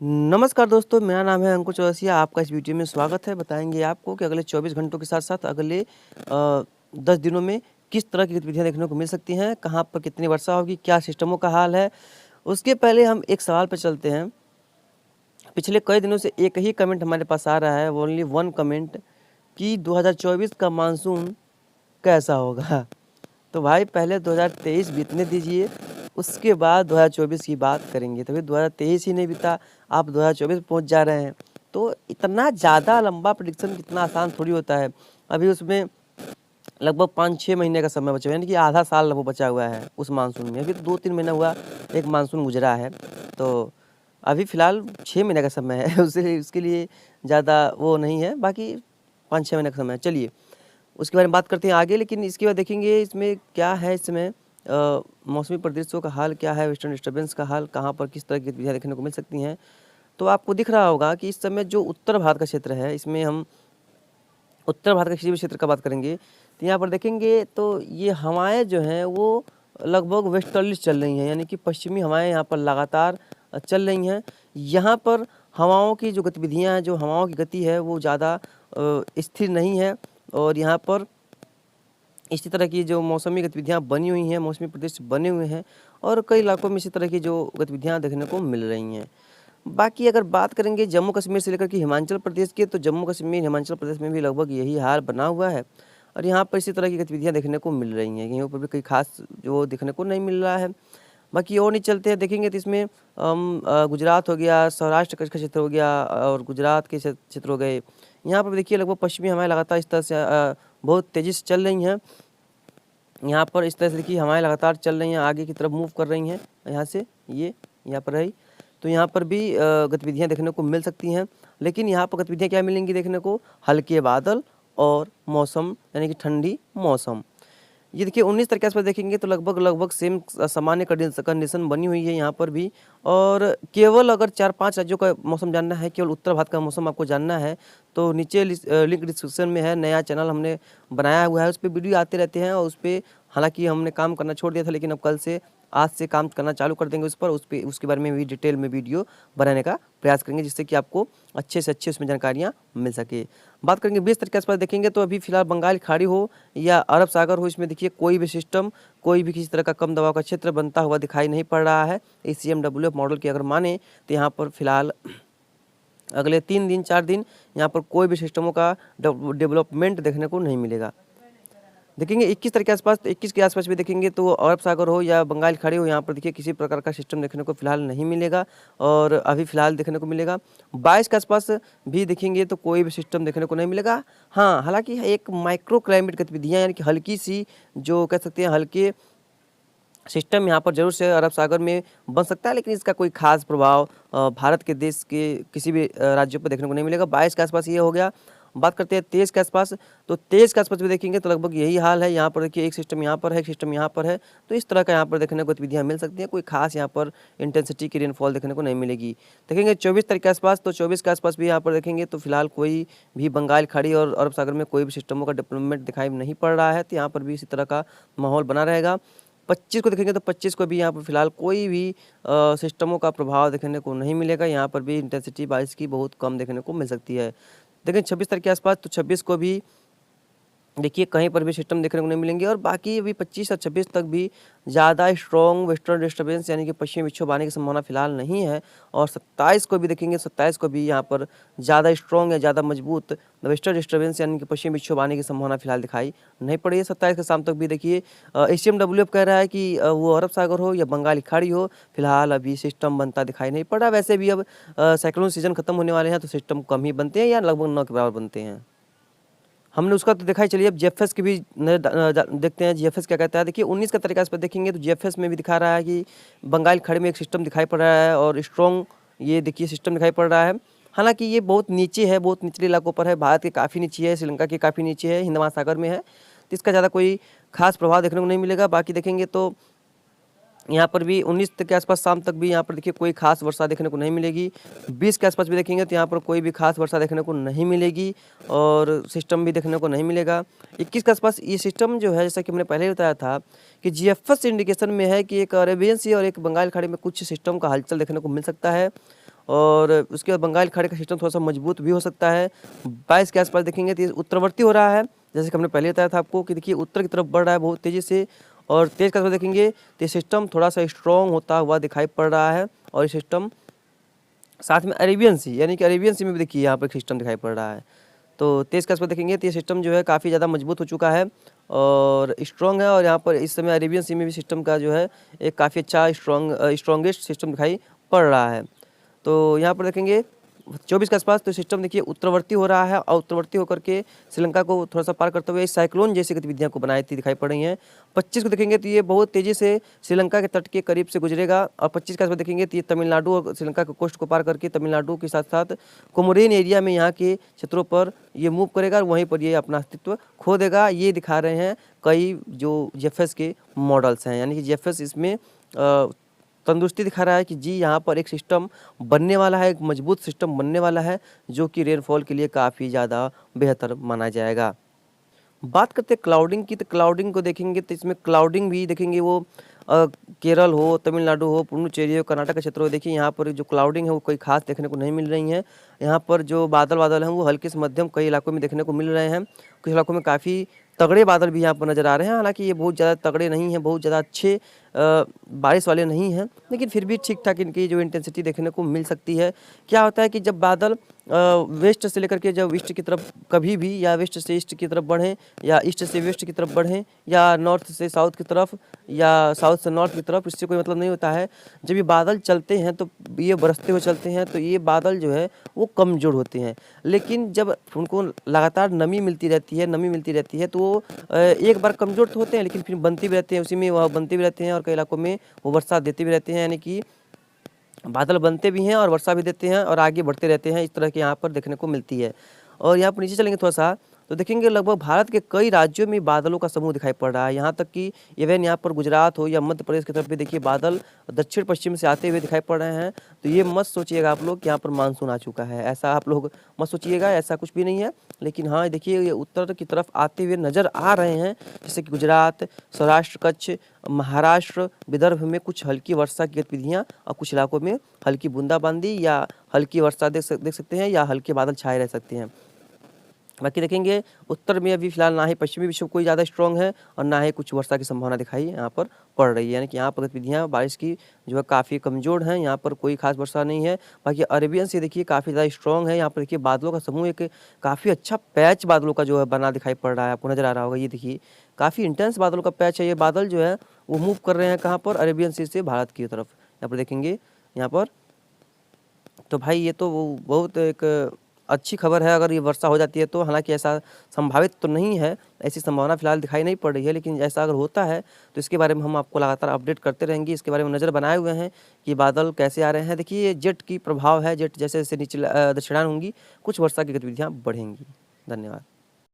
नमस्कार दोस्तों, मेरा नाम है अंकुर चौरसिया। आपका इस वीडियो में स्वागत है। बताएंगे आपको कि अगले 24 घंटों के साथ साथ अगले 10 दिनों में किस तरह की गतिविधियां देखने को मिल सकती हैं, कहां पर कितनी वर्षा होगी, क्या सिस्टमों का हाल है। उसके पहले हम एक सवाल पर चलते हैं। पिछले कई दिनों से एक ही कमेंट हमारे पास आ रहा है, ओनली वन कमेंट, कि 2024 का मानसून कैसा होगा। तो भाई पहले 2023 बीतने दीजिए, उसके बाद 2024 की बात करेंगे। तभी 2023 ही नहीं बीता, आप 2024 पहुंच जा रहे हैं। तो इतना ज़्यादा लंबा प्रेडिक्शन कितना आसान थोड़ी होता है। अभी उसमें लगभग 5-6 महीने का समय बचा हुआ है, यानी कि आधा साल लगभग बचा हुआ है उस मानसून में। अभी तो 2-3 महीना हुआ एक मानसून गुजरा है, तो अभी फ़िलहाल 6 महीने का समय है। उसके लिए ज़्यादा वो नहीं है, बाकी 5-6 महीने का समय है। चलिए उसके बारे में बात करते हैं आगे, लेकिन इसके बाद देखेंगे इसमें क्या है। इसमें मौसमी परिदृश्यों का हाल क्या है, वेस्टर्न डिस्टर्बेंस का हाल, कहाँ पर किस तरह की गतिविधियाँ देखने को मिल सकती हैं। तो आपको दिख रहा होगा कि इस समय जो उत्तर भारत का क्षेत्र है, इसमें हम उत्तर भारत के किसी भी क्षेत्र का बात करेंगे तो यहाँ पर देखेंगे तो ये हवाएं जो हैं वो लगभग वेस्टर्लीज चल रही हैं, यानी कि पश्चिमी हवाएं यहाँ पर लगातार चल रही हैं। यहाँ पर हवाओं की जो गतिविधियाँ हैं, जो हवाओं की गति है वो ज़्यादा स्थिर नहीं है, और यहाँ पर इसी तरह की जो मौसमी गतिविधियाँ बनी हुई हैं, मौसमी परिदृश्य बने हुए हैं, और कई इलाकों में इसी तरह की जो गतिविधियाँ देखने को मिल रही हैं। बाकी अगर बात करेंगे जम्मू कश्मीर से लेकर के हिमाचल प्रदेश की, तो जम्मू कश्मीर हिमाचल प्रदेश में भी लगभग यही हाल बना हुआ है, और यहाँ पर इसी तरह की गतिविधियाँ देखने को मिल रही हैं। यहीं पर भी कोई खास जो देखने को नहीं मिल रहा है। बाकी और नहीं चलते हैं, देखेंगे तो इसमें गुजरात हो गया, सौराष्ट्र का क्षेत्र हो गया, और गुजरात के क्षेत्र हो गए। यहाँ पर देखिए लगभग पश्चिमी हवाएं लगातार इस तरह से बहुत तेज़ी से चल रही हैं। यहाँ पर इस तरह से देखिए हवाएं लगातार चल रही हैं, आगे की तरफ मूव कर रही हैं। यहाँ से ये यहाँ पर रही, तो यहाँ पर भी गतिविधियाँ देखने को मिल सकती हैं। लेकिन यहाँ पर गतिविधियाँ क्या मिलेंगी देखने को, हल्के बादल और मौसम, यानी कि ठंडी मौसम। ये देखिए 19 तारीख के आसपास देखेंगे तो लगभग सेम सामान्य कंडीशन बनी हुई है यहाँ पर भी। और केवल अगर 4-5 राज्यों का मौसम जानना है, केवल उत्तर भारत का मौसम आपको जानना है, तो नीचे लिंक डिस्क्रिप्शन में है, नया चैनल हमने बनाया हुआ है, उस पर वीडियो आते रहते हैं। और उस पर हालांकि हमने काम करना छोड़ दिया था, लेकिन अब कल से आज से काम करना चालू कर देंगे उस पर उसके बारे में भी डिटेल में वीडियो बनाने का प्रयास करेंगे, जिससे कि आपको अच्छे से अच्छे उसमें जानकारियाँ मिल सके। बात करेंगे 20 तारीख के आसपास देखेंगे तो अभी फिलहाल बंगाल की खाड़ी हो या अरब सागर हो, इसमें देखिए कोई भी सिस्टम, कोई भी किसी तरह का कम दबाव का क्षेत्र बनता हुआ दिखाई नहीं पड़ रहा है। ACMWF मॉडल की अगर माने तो यहाँ पर फिलहाल अगले 3 दिन 4 दिन यहाँ पर कोई भी सिस्टमों का डेवलपमेंट देखने को नहीं मिलेगा। देखेंगे 21 तारीख के आसपास, तो 21 के आसपास भी देखेंगे तो अरब सागर हो या बंगाल की खाड़ी हो, यहाँ पर देखिए किसी प्रकार का सिस्टम देखने को फिलहाल नहीं मिलेगा, और अभी फिलहाल देखने को मिलेगा। 22 के आसपास भी देखेंगे तो कोई भी सिस्टम देखने को नहीं मिलेगा। हाँ, हालांकि एक माइक्रो क्लाइमेट गतिविधियाँ, यानी कि हल्की सी जो कह सकते हैं हल्के सिस्टम यहाँ पर जरूर से अरब सागर में बन सकता है, लेकिन इसका कोई खास प्रभाव भारत के देश के किसी भी राज्यों पर देखने को नहीं मिलेगा। 22 के आसपास ये हो गया। बात करते हैं 23 के आसपास, तो 23 के आसपास भी देखेंगे तो लगभग यही हाल है। यहाँ पर देखिए एक सिस्टम यहाँ पर है, एक सिस्टम यहाँ पर है, तो इस तरह का यहाँ पर देखने को गतिविधियाँ मिल सकती हैं। कोई खास यहाँ पर इंटेंसिटी की रेनफॉल देखने को नहीं मिलेगी। देखेंगे 24 तारीख के आसपास, तो 24 के आसपास भी यहाँ पर देखेंगे तो फिलहाल कोई भी बंगाल खाड़ी और अरब सागर में कोई भी सिस्टमों का डेवलपमेंट दिखाई नहीं पड़ रहा है, तो यहाँ पर भी इसी तरह का माहौल बना रहेगा। 25 को देखेंगे तो 25 को भी यहाँ पर फिलहाल कोई भी सिस्टमों का प्रभाव देखने को नहीं मिलेगा। यहाँ पर भी इंटेंसिटी बारिश की बहुत कम देखने को मिल सकती है। लेकिन 26 तारीख के आसपास, तो 26 को भी देखिए कहीं पर भी सिस्टम देखने को नहीं मिलेंगे, और बाकी अभी 25 और 26 तक भी ज़्यादा स्ट्रॉन्ग वेस्टर्न डिस्टर्बेंस, यानी कि पश्चिमी विक्षोभ आने की संभावना फिलहाल नहीं है। और 27 को भी देखेंगे, 27 को भी यहाँ पर ज़्यादा स्ट्रॉन्ग या ज़्यादा मजबूत वेस्टर्न डिस्टर्बेंस, यानी कि पश्चिमी विक्षोभ आने की संभावना फिलहाल दिखाई नहीं पड़ी है। 27 के शाम तक भी देखिए ACMWF कह रहा है कि वो अरब सागर हो या बंगाल की खाड़ी हो, फिलहाल अभी सिस्टम बनता दिखाई नहीं पड़ रहा। वैसे भी अब साइक्लोन सीजन खत्म होने वाले हैं, तो सिस्टम कम ही बनते हैं या लगभग 9 के बराबर बनते हैं। हमने उसका तो देखा ही, चलिए अब GFS की भी देखते हैं GFS क्या कहता है। देखिए 19 का तरीका इस पर देखेंगे तो GFS में भी दिखा रहा है कि बंगाल खाड़ी में एक सिस्टम दिखाई पड़ रहा है, और स्ट्रॉन्ग ये देखिए सिस्टम दिखाई पड़ रहा है। हालांकि ये बहुत नीचे है, बहुत निचले इलाकों पर है, भारत के काफ़ी नीचे है, श्रीलंका के काफ़ी नीचे है, हिंद महासागर में है, तो इसका ज़्यादा कोई खास प्रभाव देखने को नहीं मिलेगा। बाकी देखेंगे तो यहाँ पर भी 19 के आसपास शाम तक भी यहाँ पर देखिए कोई खास वर्षा देखने को नहीं मिलेगी। 20 के आसपास भी देखेंगे तो यहाँ पर कोई भी खास वर्षा देखने को नहीं मिलेगी, और सिस्टम भी देखने को नहीं मिलेगा। 21 के आसपास ये सिस्टम जो है, जैसा कि हमने पहले ही बताया था कि GFS इंडिकेशन में है कि एक अरेबियन सी और एक बंगाल खाड़ी में कुछ सिस्टम का हलचल देखने को मिल सकता है। और उसके बाद बंगाल खाड़ी का सिस्टम थोड़ा सा मजबूत भी हो सकता है। 22 के आसपास देखेंगे तो ये उत्तरवर्ती हो रहा है, जैसे कि हमने पहले बताया था आपको कि देखिए उत्तर की तरफ बढ़ रहा है बहुत तेज़ी से। और 23 के आसपास देखेंगे तो ये सिस्टम थोड़ा सा स्ट्रॉन्ग होता हुआ दिखाई पड़ रहा है। और ये सिस्टम साथ में अरेबियन सी, यानी कि अरेबियन सी में भी देखिए यहाँ पर सिस्टम दिखाई पड़ रहा है। तो 23 के आसपास देखेंगे तो ये सिस्टम जो है काफ़ी ज़्यादा मजबूत हो चुका है और स्ट्रॉन्ग है। और यहाँ पर इस समय अरेबियन सी में भी सिस्टम का जो है एक काफ़ी अच्छा स्ट्रॉन्गेस्ट सिस्टम दिखाई पड़ रहा है। तो यहाँ पर देखेंगे 24 के आसपास तो सिस्टम देखिए उत्तरवर्ती हो रहा है और उत्तरवर्ती होकर के श्रीलंका को थोड़ा सा पार करते हुए साइक्लोन जैसी गतिविधियां को बनाई थी दिखाई पड़ रही हैं। 25 को देखेंगे तो ये बहुत तेज़ी से श्रीलंका के तट के करीब से गुजरेगा। और 25 के आसपास देखेंगे तो ये तमिलनाडु और श्रीलंका के कोस्ट को पार करके तमिलनाडु के साथ साथ कोमोरिन एरिया में यहाँ के क्षेत्रों पर ये मूव करेगा और वहीं पर ये अपना अस्तित्व खो देगा। ये दिखा रहे हैं कई जो जीएफएस के मॉडल्स हैं, यानी कि जीएफएस इसमें तंदुरुस्ती दिखा रहा है कि जी यहाँ पर एक सिस्टम बनने वाला है, एक मजबूत सिस्टम बनने वाला है जो कि रेनफॉल के लिए काफ़ी ज़्यादा बेहतर माना जाएगा। बात करते हैं क्लाउडिंग की, तो क्लाउडिंग को देखेंगे तो इसमें क्लाउडिंग भी देखेंगे वो केरल हो, तमिलनाडु हो, पुडुचेरी हो, कर्नाटक का क्षेत्र हो, देखिए यहाँ पर जो क्लाउडिंग है वो कोई खास देखने को नहीं मिल रही है। यहाँ पर जो बादल हैं वो हल्के से मध्यम कई इलाकों में देखने को मिल रहे हैं। कुछ इलाकों में काफ़ी तगड़े बादल भी यहाँ पर नज़र आ रहे हैं, हालांकि ये बहुत ज़्यादा तगड़े नहीं हैं, बहुत ज़्यादा अच्छे बारिश वाले नहीं हैं, लेकिन फिर भी ठीक ठाक इनकी जो इंटेंसिटी देखने को मिल सकती है। क्या होता है कि जब बादल वेस्ट से लेकर के जब ईस्ट की तरफ कभी भी, या वेस्ट से ईस्ट की तरफ बढ़ें या ईस्ट से वेस्ट की तरफ बढ़ें या नॉर्थ से साउथ की तरफ या साउथ से नॉर्थ की तरफ, इससे कोई मतलब नहीं होता है। जब ये बादल चलते हैं तो ये बरसते हुए चलते हैं तो ये बादल जो है वो कमज़ोर होते हैं, लेकिन जब उनको लगातार नमी मिलती रहती है तो एक बार कमज़ोर तो होते हैं लेकिन फिर बनती भी रहते हैं, उसी में वह बनते भी रहते हैं और कई इलाकों में वो वर्षा देते भी रहते हैं, यानी कि बादल बनते भी हैं और वर्षा भी देते हैं और आगे बढ़ते रहते हैं। इस तरह के यहाँ पर देखने को मिलती है। और यहाँ पर नीचे चलेंगे थोड़ा सा तो देखेंगे लगभग भारत के कई राज्यों में बादलों का समूह दिखाई पड़ रहा है। यहाँ तक कि इवन यहाँ पर गुजरात हो या मध्य प्रदेश की तरफ भी देखिए बादल दक्षिण पश्चिम से आते हुए दिखाई पड़ रहे हैं। तो ये मत सोचिएगा आप लोग कि यहाँ पर मानसून आ चुका है, ऐसा आप लोग मत सोचिएगा, ऐसा कुछ भी नहीं है। लेकिन हाँ देखिए ये उत्तर की तरफ आते हुए नज़र आ रहे हैं, जैसे कि गुजरात, सौराष्ट्र, कच्छ, महाराष्ट्र, विदर्भ में कुछ हल्की वर्षा की गतिविधियाँ और कुछ इलाकों में हल्की बूंदाबांदी या हल्की वर्षा देख सकते हैं या हल्के बादल छाए रह सकते हैं। बाकी देखेंगे उत्तर में अभी फिलहाल ना ही पश्चिमी विक्षोभ कोई ज़्यादा स्ट्रॉन्ग है और ना ही कुछ वर्षा की संभावना दिखाई यहाँ पर पड़ रही है, यानी कि यहाँ पर गतिविधियाँ बारिश की जो है काफ़ी कमज़ोर हैं। यहाँ पर कोई खास वर्षा नहीं है। बाकी अरेबियन से देखिए काफ़ी ज़्यादा स्ट्रॉन्ग है। यहाँ पर देखिए बादलों का समूह एक काफ़ी अच्छा पैच बादलों का जो है बना दिखाई पड़ रहा है, आपको नज़र आ रहा होगा। ये देखिए काफ़ी इंटेंस बादलों का पैच है। ये बादल जो है वो मूव कर रहे हैं कहाँ पर, अरेबियन सी से भारत की तरफ। यहाँ पर देखेंगे यहाँ पर तो भाई ये तो वो बहुत एक अच्छी खबर है अगर ये वर्षा हो जाती है तो। हालांकि ऐसा संभावित तो नहीं है, ऐसी संभावना फिलहाल दिखाई नहीं पड़ रही है, लेकिन ऐसा अगर होता है तो इसके बारे में हम आपको लगातार अपडेट करते रहेंगे। इसके बारे में नज़र बनाए हुए हैं कि बादल कैसे आ रहे हैं। देखिए ये जेट की प्रभाव है, जेट जैसे जैसे नीचे दक्षिणायन होंगी कुछ वर्षा की गतिविधियाँ बढ़ेंगी। धन्यवाद।